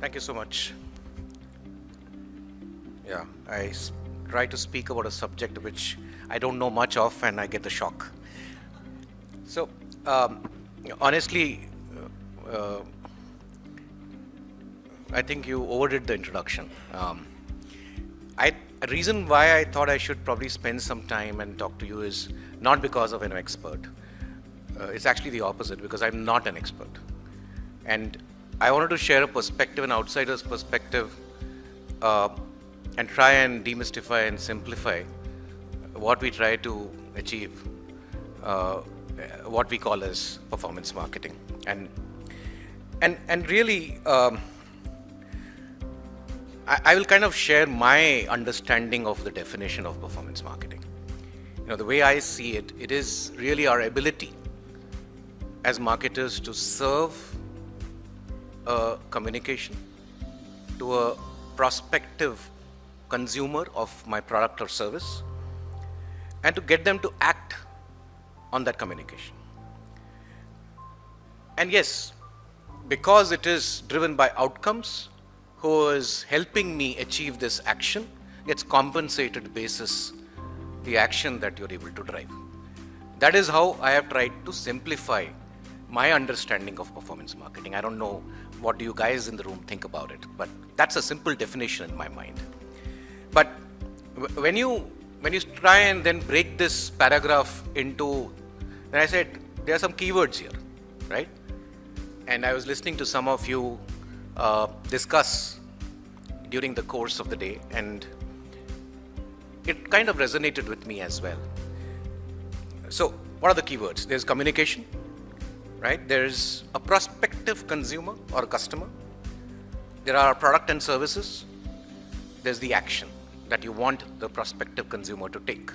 Thank you so much. Yeah, try to speak about a subject which I don't know much of and I get the shock. So, honestly, uh, I think you overdid the introduction. A reason why I thought I should probably spend some time and talk to you is not because of an expert. It's actually the opposite, because I'm not an expert. And I wanted to share a perspective, an outsider's perspective, and try and demystify and simplify what we try to achieve, what we call as performance marketing. And really, I will kind of share my understanding of the definition of performance marketing. The way I see it, it is really our ability as marketers to serve a communication to a prospective consumer of my product or service, and to get them to act on that communication. And yes, because it is driven by outcomes, who is helping me achieve this action gets compensated basis the action that you're able to drive. That is how I have tried to simplify my understanding of performance marketing. I don't know what do you guys in the room think about it, but that's a simple definition in my mind. But when you try and then break this paragraph into, then I said there are some keywords here, right? And I was listening to some of you discuss during the course of the day, and it kind of resonated with me as well. So what are the keywords? There's communication, right? There's a prospective consumer or customer. There are product and services. There's the action that you want the prospective consumer to take.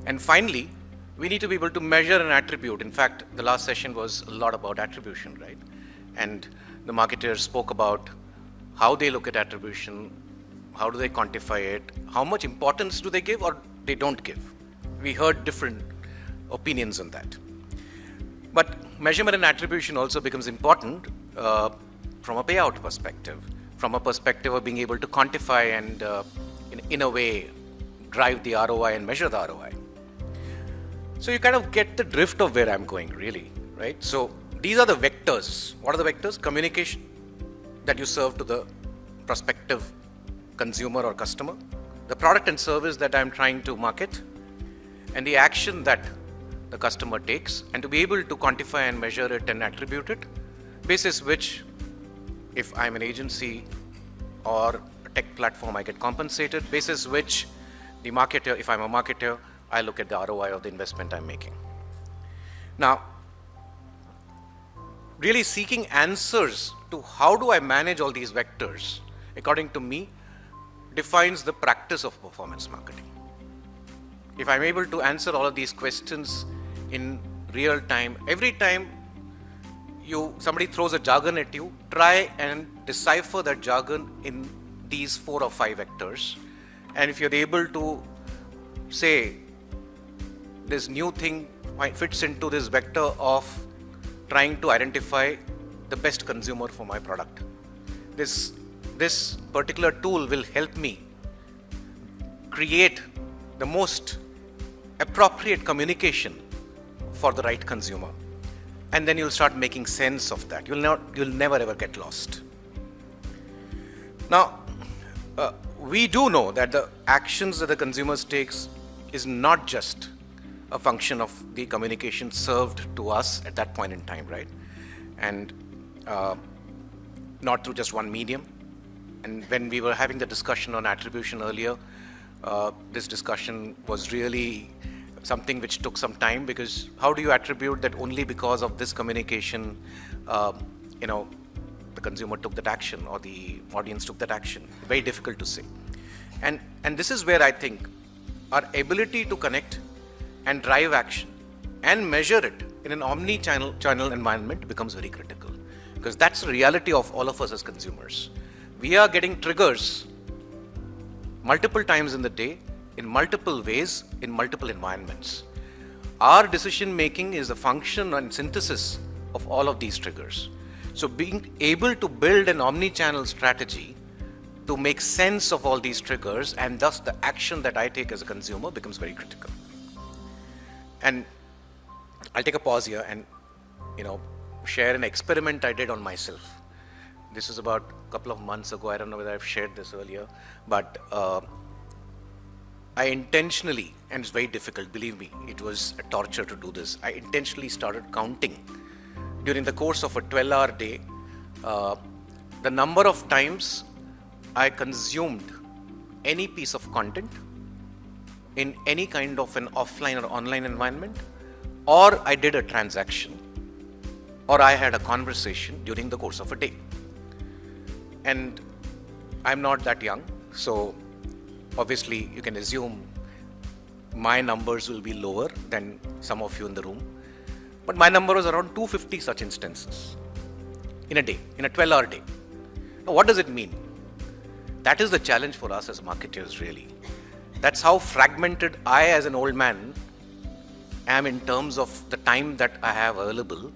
And finally, we need to be able to measure an attribute. In fact, the last session was a lot about attribution, right? And the marketers spoke about how they look at attribution, how do they quantify it, how much importance do they give or they don't give. We heard different opinions on that. But measurement and attribution also becomes important from a payout perspective, from a perspective of being able to quantify and in a way drive the ROI and measure the ROI. So you kind of get the drift of where I'm going, really, right? So these are the vectors. What are the vectors? Communication that you serve to the prospective consumer or customer, the product and service that I'm trying to market, and the action that the customer takes, and to be able to quantify and measure it and attribute it, basis which, if I'm an agency or a tech platform, I get compensated, basis which the marketer, if I'm a marketer, I look at the ROI of the investment I'm making. Now, really seeking answers to how do I manage all these vectors, according to me, defines the practice of performance marketing. If I'm able to answer all of these questions in real time, every time somebody throws a jargon at you, try and decipher that jargon in these 4 or 5 vectors. And if you're able to say this new thing fits into this vector of trying to identify the best consumer for my product, this particular tool will help me create the most appropriate communication for the right consumer. And then you'll start making sense of that. You'll never ever get lost. Now, we do know that the actions that the consumers takes is not just a function of the communication served to us at that point in time, right? And not through just one medium. And when we were having the discussion on attribution earlier, this discussion was really something which took some time, because how do you attribute that only because of this communication, the consumer took that action or the audience took that action? Very difficult to say. And this is where I think our ability to connect and drive action and measure it in an omni-channel environment becomes very critical, because that's the reality of all of us as consumers. We are getting triggers multiple times in the day, in multiple ways, in multiple environments. Our decision making is a function and synthesis of all of these triggers. So being able to build an omni-channel strategy to make sense of all these triggers, and thus the action that I take as a consumer becomes very critical. And I'll take a pause here and share an experiment I did on myself. This was about a couple of months ago. I don't know whether I've shared this earlier, but I intentionally, and it's very difficult, believe me, it was a torture to do this. I intentionally started counting during the course of a 12-hour day the number of times I consumed any piece of content in any kind of an offline or online environment, or I did a transaction, or I had a conversation during the course of a day. And I'm not that young, so obviously you can assume my numbers will be lower than some of you in the room. But my number was around 250 such instances in a day, in a 12-hour day. Now, what does it mean? That is the challenge for us as marketers, really. That's how fragmented I, as an old man, am in terms of the time that I have available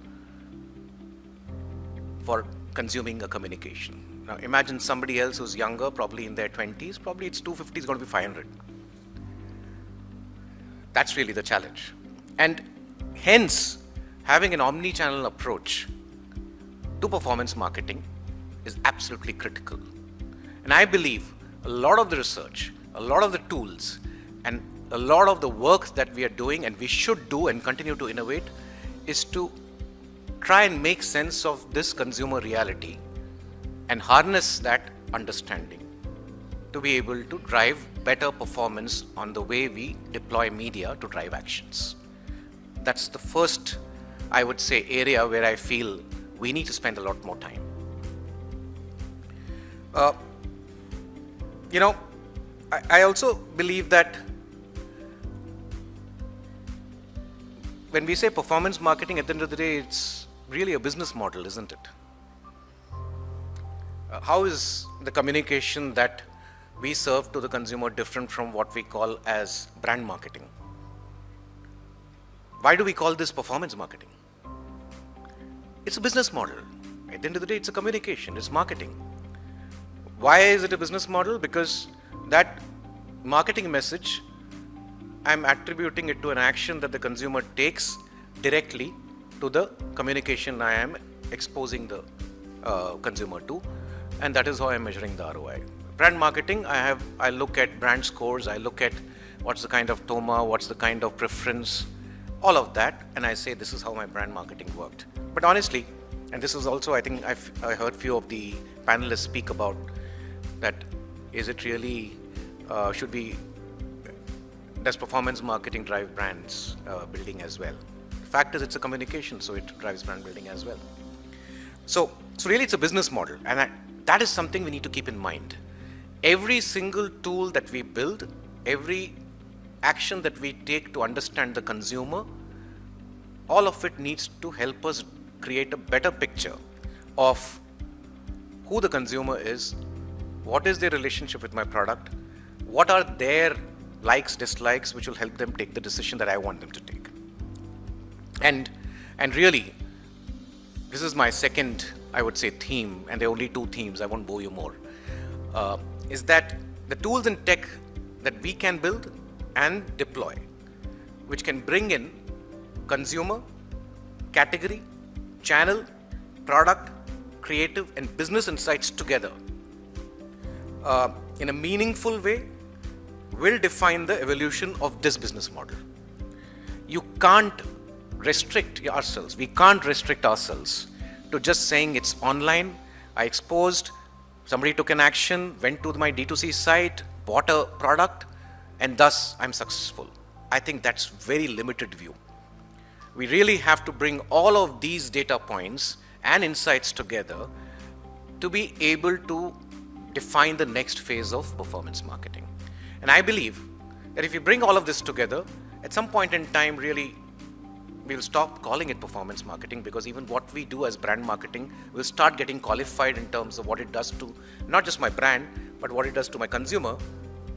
for consuming a communication. Now, imagine somebody else who's younger, probably in their 20s, probably it's 250 is going to be 500. That's really the challenge. And hence, having an omni-channel approach to performance marketing is absolutely critical. And I believe a lot of the research, a lot of the tools, and a lot of the work that we are doing and we should do and continue to innovate is to try and make sense of this consumer reality and harness that understanding to be able to drive better performance on the way we deploy media to drive actions. That's the first, I would say, area where I feel we need to spend a lot more time. I also believe that when we say performance marketing, at the end of the day, it's really a business model, isn't it? How is the communication that we serve to the consumer different from what we call as brand marketing? Why do we call this performance marketing? It's a business model. At the end of the day, it's a communication, it's marketing. Why is it a business model? Because that marketing message, I'm attributing it to an action that the consumer takes directly to the communication I am exposing the consumer to, and that is how I'm measuring the ROI. Brand marketing, I look at brand scores, I look at what's the kind of TOMA, what's the kind of preference, all of that, and I say this is how my brand marketing worked. But honestly, and this is also, I think I heard few of the panelists speak about that, is it really, does performance marketing drive brands building as well? The fact is, it's a communication, so it drives brand building as well. So really it's a business model, and that is something we need to keep in mind. Every single tool that we build, every action that we take to understand the consumer, all of it needs to help us create a better picture of who the consumer is, what is their relationship with my product, what are their likes, dislikes, which will help them take the decision that I want them to take. And really, this is my second, I would say, theme, and there are only two themes, I won't bore you more, is that the tools and tech that we can build and deploy, which can bring in consumer, category, channel, product, creative, and business insights together in a meaningful way, will define the evolution of this business model. You can't restrict ourselves. We can't restrict ourselves to just saying it's online, I exposed, somebody took an action, went to my D2C site, bought a product, and thus I'm successful. I think that's very limited view. We really have to bring all of these data points and insights together to be able to define the next phase of performance marketing. And I believe that if you bring all of this together, at some point in time, really, we'll stop calling it performance marketing, because even what we do as brand marketing will start getting qualified in terms of what it does to not just my brand, but what it does to my consumer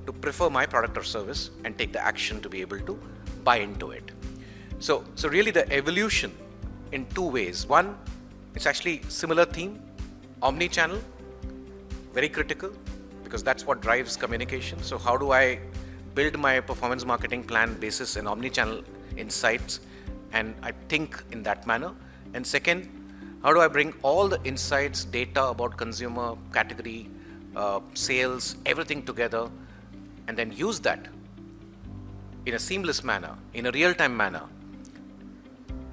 to prefer my product or service and take the action to be able to buy into it. So really the evolution in two ways. One, It's actually similar theme, omni-channel, very critical because that's what drives communication. So how do I build my performance marketing plan basis in omni-channel insights, and I think in that manner. And second, how do I bring all the insights, data about consumer, category, sales, everything together, and then use that in a seamless manner, in a real-time manner,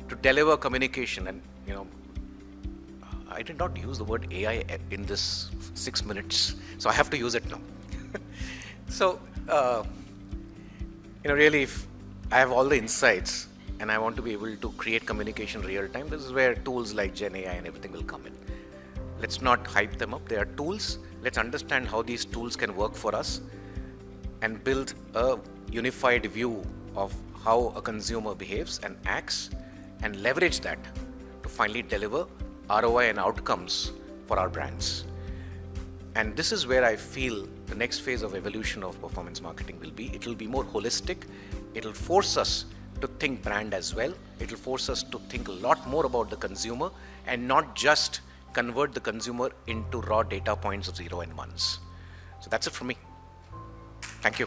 to deliver communication. And I did not use the word AI in this 6 minutes, so I have to use it now. So, really, if I have all the insights and I want to be able to create communication real time, this is where tools like Gen AI and everything will come in. Let's not hype them up. They are tools. Let's understand how these tools can work for us and build a unified view of how a consumer behaves and acts, and leverage that to finally deliver ROI and outcomes for our brands. And this is where I feel the next phase of evolution of performance marketing will be. It will be more holistic. It will force us to think brand as well. It will force us to think a lot more about the consumer and not just convert the consumer into raw data points of 0 and 1s. So that's it from me. Thank you.